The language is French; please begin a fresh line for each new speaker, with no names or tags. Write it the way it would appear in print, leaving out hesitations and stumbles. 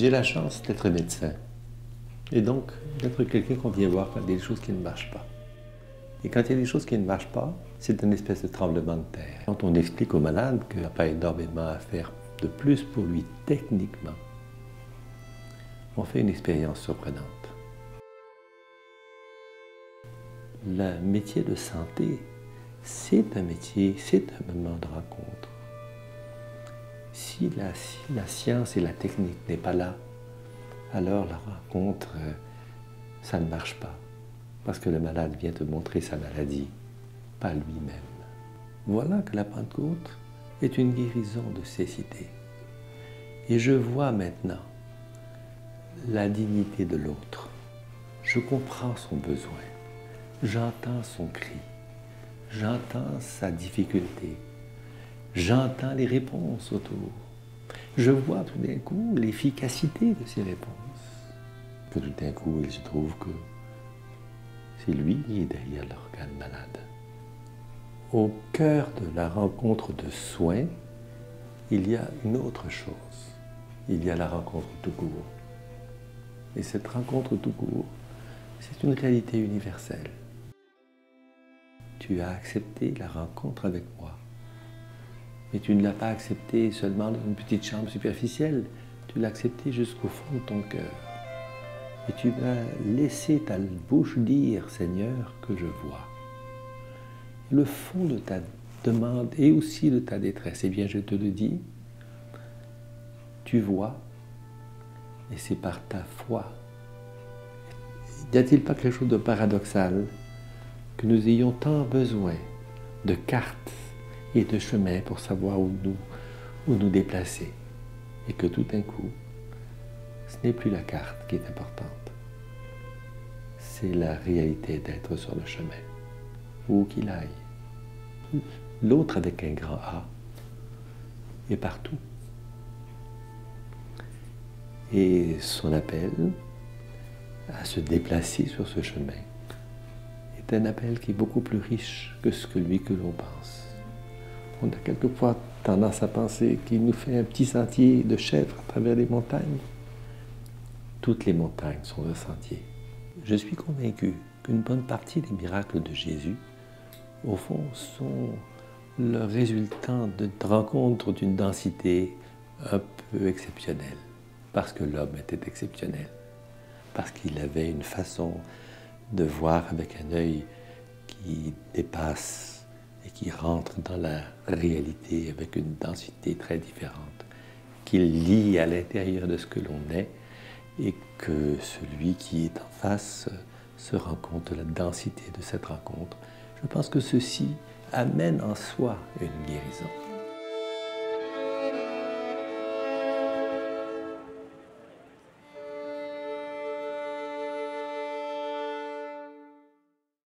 J'ai la chance d'être médecin et donc d'être quelqu'un qu'on vient voir quand il y a des choses qui ne marchent pas. Et quand il y a des choses qui ne marchent pas, c'est une espèce de tremblement de terre. Quand on explique au malade qu'il n'y a pas énormément à faire de plus pour lui techniquement, on fait une expérience surprenante. Le métier de santé, c'est un métier, c'est un moment de rencontre. Si la science et la technique n'est pas là, alors la rencontre, ça ne marche pas. Parce que le malade vient te montrer sa maladie, pas lui-même. Voilà que la Pentecôte est une guérison de cécité. Et je vois maintenant la dignité de l'autre. Je comprends son besoin. J'entends son cri. J'entends sa difficulté. J'entends les réponses autour. Je vois tout d'un coup l'efficacité de ces réponses. Que tout d'un coup, il se trouve que c'est lui qui est derrière l'organe malade. Au cœur de la rencontre de soins, il y a une autre chose. Il y a la rencontre tout court. Et cette rencontre tout court, c'est une réalité universelle. Tu as accepté la rencontre avec moi. Mais tu ne l'as pas accepté seulement dans une petite chambre superficielle. Tu l'as accepté jusqu'au fond de ton cœur. Et tu vas laisser ta bouche dire, Seigneur, que je vois. Le fond de ta demande et aussi de ta détresse, eh bien, je te le dis, tu vois, et c'est par ta foi. N'y a-t-il pas quelque chose de paradoxal que nous ayons tant besoin de cartes et de chemins pour savoir où nous déplacer, et que tout d'un coup, ce n'est plus la carte qui est importante, c'est la réalité d'être sur le chemin, où qu'il aille. L'autre avec un grand A est partout. Et son appel à se déplacer sur ce chemin est un appel qui est beaucoup plus riche que celui que l'on pense. On a quelquefois tendance à penser qu'il nous fait un petit sentier de chèvre à travers les montagnes. Toutes les montagnes sont un sentier. Je suis convaincu qu'une bonne partie des miracles de Jésus, au fond, sont le résultat d'une rencontre d'une densité un peu exceptionnelle. Parce que l'homme était exceptionnel. Parce qu'il avait une façon de voir avec un œil qui dépasse et qui rentre dans la réalité avec une densité très différente, qu'il lie à l'intérieur de ce que l'on est et que celui qui est en face se rend compte de la densité de cette rencontre. Je pense que ceci amène en soi une guérison.